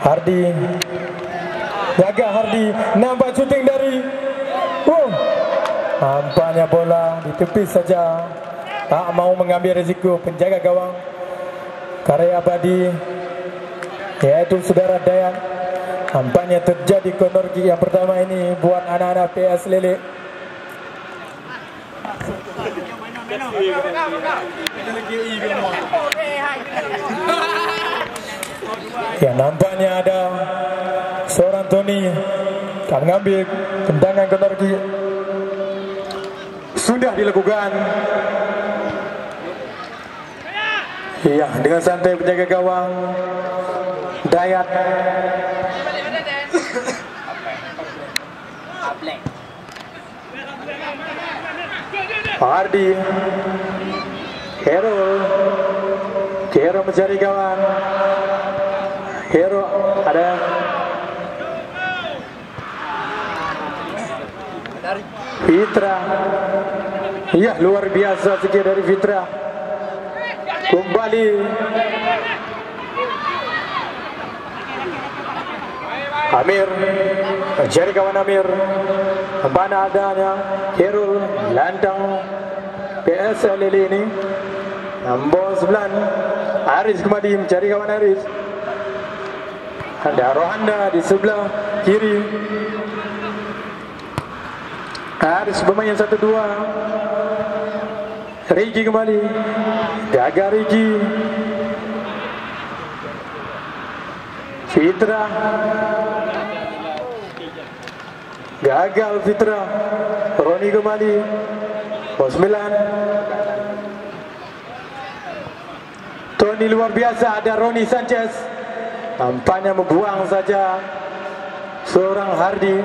Hardi, jaga Hardi, nampak shooting dari nampaknya bola ditepis saja, tak mau mengambil risiko penjaga gawang Karya Abadi, yaitu saudara Dayan. Nampaknya terjadi corner kick yang pertama ini buat anak-anak PS Lele. Ya, nampaknya ada seorang Tony akan mengambil tendangan corner kick. Sudah dilakukan. Iya, dengan santai penjaga gawang Dayat. Hardi, Hero mencari kawan. Hero ada Fitra. Iya, luar biasa sekali dari Fitra. Kembali Amir mencari kawan Amir. Mana adanya Herul lantang PS Lili ini. Nombor 9 Aris kembali mencari kawan Aris. Ada Rohanda di sebelah kiri. Aris bermain 1-2. Riki kembali. Jaga Riki. Fitra. Gagal Fitra. Roni kembali. Bos 9. Tony luar biasa. Ada Roni Sanchez. Nampaknya membuang saja seorang Hardi.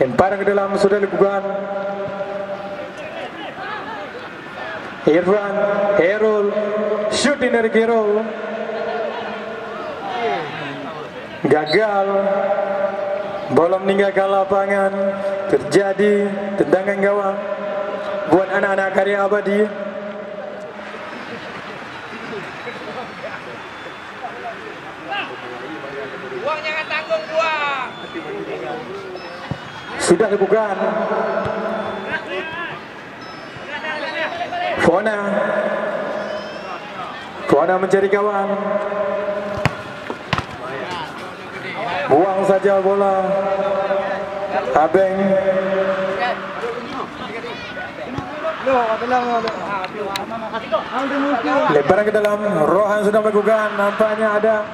Lemparan ke dalam sudah dilakukan. Irfan, Herul, shooting dari Herul. Gagal. Bola meninggalkan lapangan. Terjadi tendangan gawang buat anak-anak Karya Abadi. Buang, jangan tanggung, buang. Sudah dilakukan. Fona mencari kawan. Buang saja bola. Abeng. Lemparan ke dalam. Rohan sudah melakukan. Nampaknya ada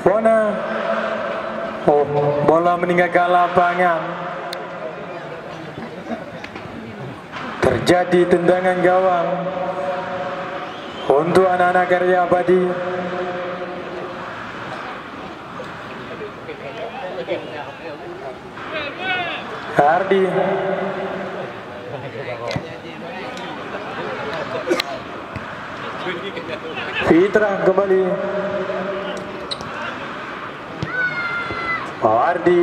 Fona. Bola meninggalkan lapangan. Terjadi tendangan gawang untuk anak-anak Karya Abadi. Hardi. Fitra kembali. Hardi.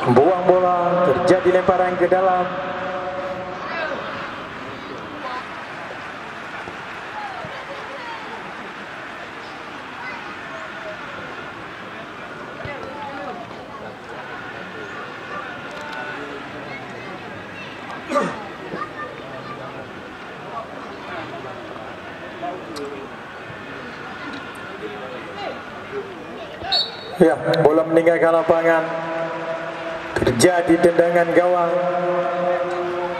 Buang bola, terjadi lemparan ke dalam. Ya, bola meninggalkan lapangan. Terjadi tendangan gawang.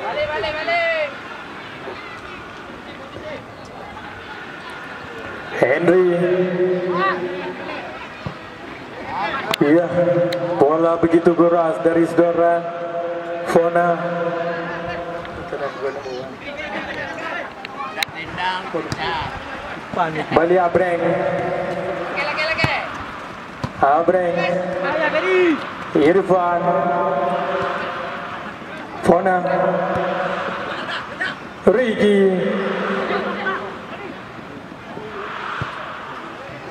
Balik. Henry. Iya, bola begitu keras dari saudara Fona. Bali Abreng. Abreng. Irfan. Fona. Riki.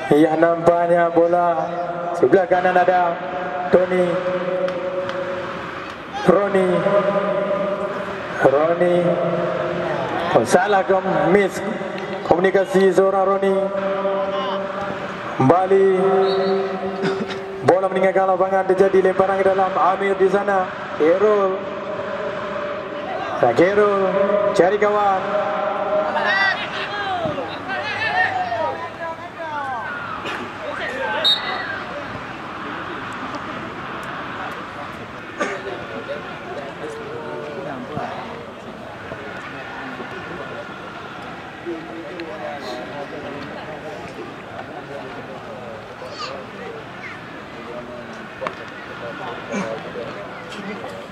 Iya, nampaknya bola sebelah kanan ada Tony. Roni. Salah miss komunikasi seorang Roni. Kembali bola meninggalkan lapangan, terjadi lemparan ke dalam. Amir di sana, Khairul cari kawan.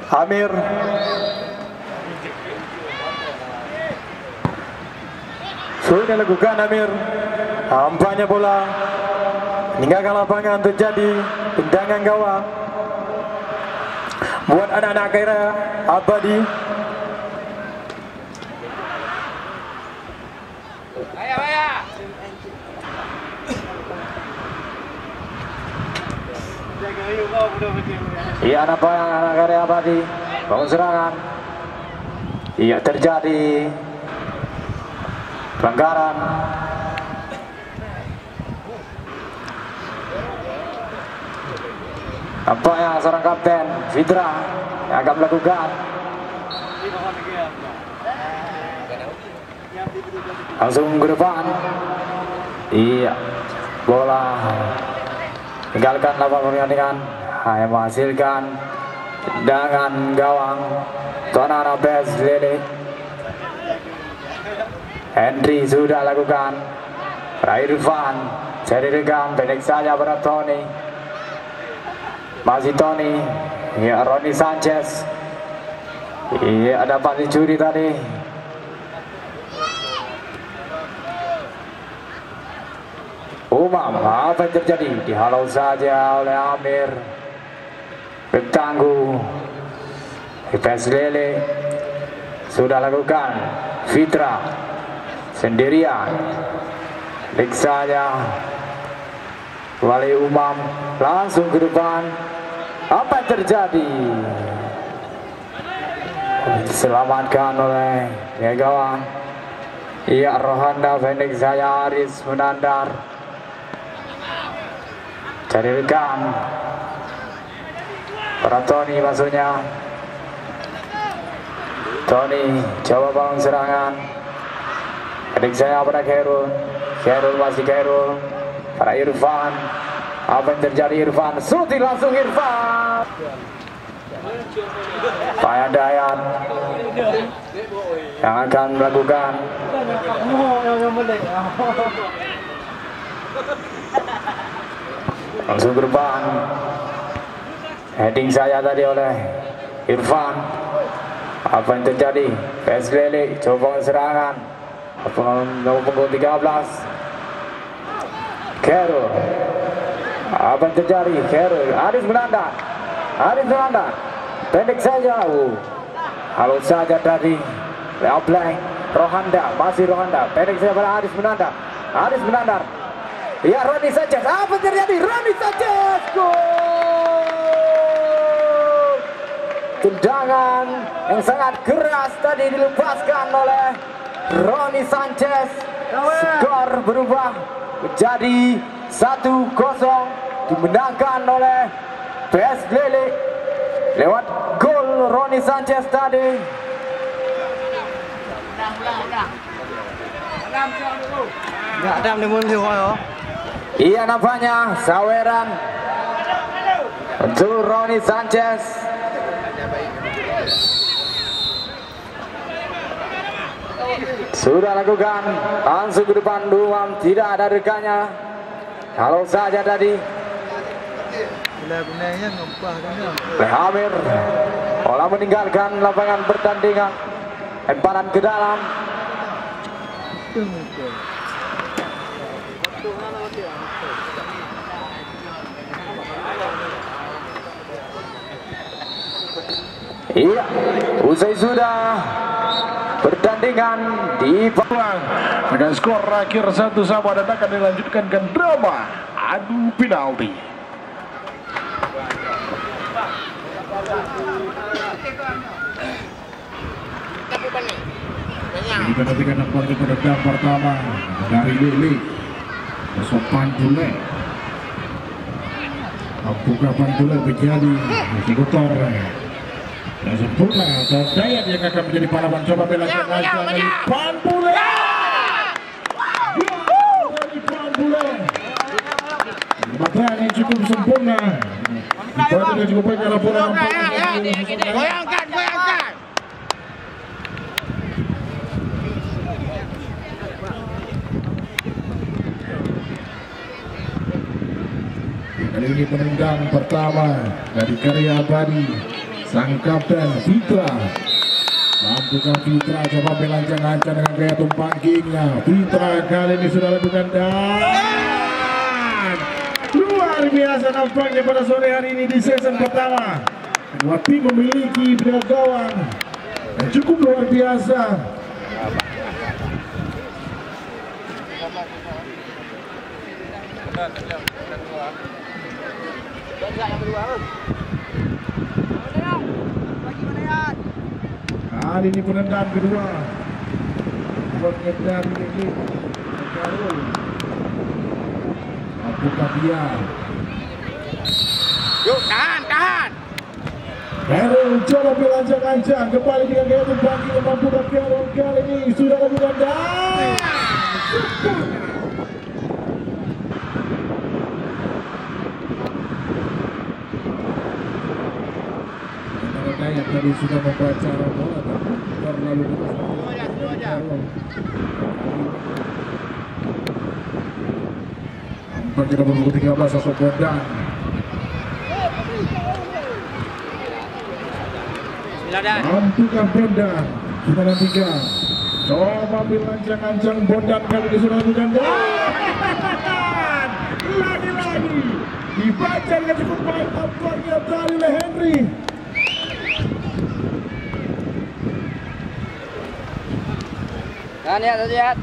Amir sudah lakukan. Amir nampaknya bola meninggalkan lapangan, terjadi tendangan gawang buat anak-anak Karya Abadi. Iya, nampaknya anak Karya Abadi bangun serangan. Iya, terjadi pelanggaran. Nampaknya seorang kapten Fitra yang akan melakukan. Langsung ke depan. Iya, bola tinggalkan lapangan pertandingan, hanya menghasilkan tendangan gawang. Tuan Bes Lele Henry sudah lakukan. Irfan cari rekan, pendek saja pada Tony. Masih Tony. Ya, Roni Sanchez. Iya, dapat dicuri tadi. Umam, apa yang terjadi? Dihalau saja oleh Amir. Bertangguh. Bes Lele sudah lakukan. Fitra sendirian. Lik saja. Wali Umam langsung ke depan. Apa yang terjadi? Diselamatkan oleh gawang. Iya, Rohanda pendek saya Aris menandar. Cari rekan. Para Tony maksudnya. Tony coba bangun serangan. Adik saya pada Khairul. Khairul masih Khairul. Para Irfan. Apa yang terjadi Irfan? Suti langsung Irfan. Pak Dayat yang akan melakukan. Langsung ke depan. Heading saya tadi oleh Irfan. Apa yang terjadi? Bes Lele coba serangan. Nomor punggung 13 Khairul. Apa yang terjadi? Khairul. Aris menandar. Pendek saja. Halus saja tadi. Leo Blank. Rohanda. Masih Rohanda. Pendek saja pada Aris menandar. Ya, Roni Sanchez. Apa yang terjadi? Roni Sanchez. Gol. Tendangan yang sangat keras tadi dilepaskan oleh Roni Sanchez. Skor berubah menjadi 1-0, dimenangkan oleh Bes Lele lewat gol Roni Sanchez tadi. Iya, nampaknya saweran untuk Roni Sanchez. Sudah lakukan, langsung ke depan Duam, tidak ada rekannya. Kalau saja tadi Amir bola meninggalkan lapangan pertandingan. Lemparan ke dalam. Iya, usai sudah pertandingan di Palang dengan skor akhir 1-1 dan akan dilanjutkan ke drama adu penalti. Ini perhatikan nampaknya peredam pertama dari Lili. Besok Pantule. Apakah Pantule menjadi eksekutor? Dan sempurna Dayat yang akan menjadi pahlawan. Coba bela dari Pantule. Dari Pantule. Matan yang cukup sempurna. Berarti dia cukup baik dalam bola nampaknya. Goyangkan. Kali ini penendang pertama dari Karya Abadi, sang kapten Fitra. Mampukah Fitra coba belancang-ancang dengan gaya tumpang gingnya. Fitra kali ini sudah lakukan dan luar biasa nampaknya pada sore hari ini di season pertama. Kedua tim memiliki bidang gawang yang cukup luar biasa. Kali ini penendang kedua buat ngedar ini. Apakah dia? Yuk, tahan. Carol coba belancang-ancang kembali dengan gaya tumpang yang mampukah Carol kali ini sudah lakukan dan yang tadi sudah membaca arah bola tapi terlalu nampaknya nomor 13 sosok Bondan. Mampukah Bondan sudah nantikan coba bilancang-ancang Bondan kali ini sudah lakukan dan lagi-lagi dibaca dengan cukup baik tampaknya dari Henry. Lihat.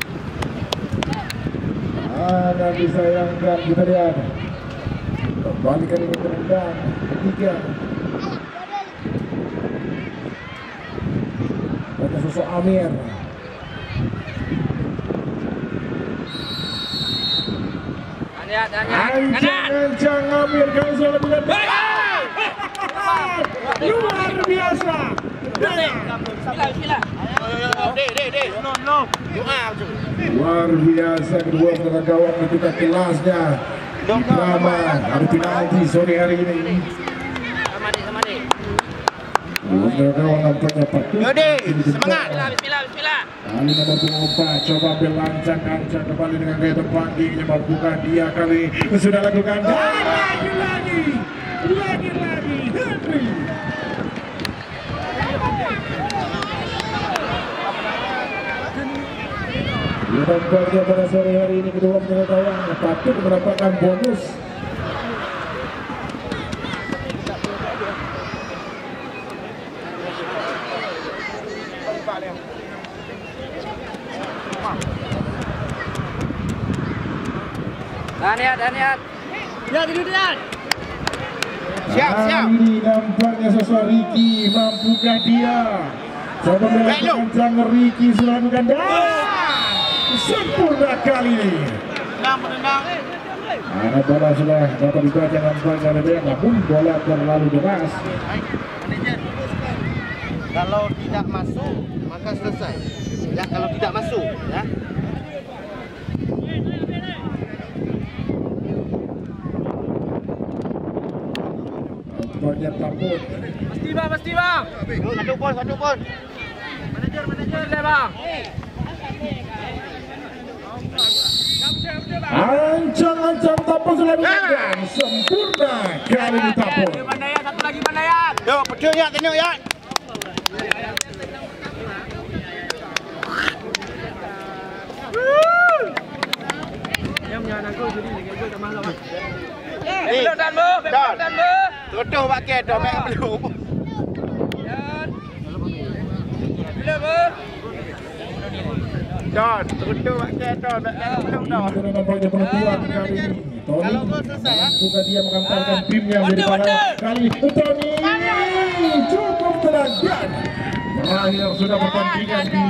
Mana disayangkan kita lihat. Kembali kali ini penendang ketiga. Pada sosok Amir. Ancang Amir kali sudah bukan. Luar biasa. Luar biasa kedua penegak gawang ketika kelasnya di drama hari penalti sore hari ini. Dua penegak gawang nampaknya patut. Semangat. Bismillah. Kali nomor 24 coba belancang-ancang kembali dengan gaya terpanggingnya. Mampukah dia kali sudah lakukan dan lagi-lagi Henry. Nampaknya pada sore hari ini kedua penegak gawang patut mendapatkan bonus. Daniat. Siap. Ini nampaknya sosok Ricky. Mampukah dia coba melakukan Ricky sudah lakukan dan sempurna kali ini. Karena bola sudah dapat dibaca nampaknya oleh dia, namun bola terlalu deras. Kalau tidak masuk maka selesai. Ya, kalau tidak masuk ya. Nampaknya takut. Pasti bang. Satu pun. Manajer bang. Ancang-ancang Tapon sudah dilakukan sempurna kali ini Tapon. Satu lagi Bandayan. Yo, pecah ya, tengok ya. Tutup pakai dompet belum. Don, tutup pakai dompet belum don. Itu nampaknya penentuan kali ini. Tony, bukan dia mengantarkan timnya menjadi pahlawan kali ini. Tony cukup tenang dan berakhir sudah pertandingan di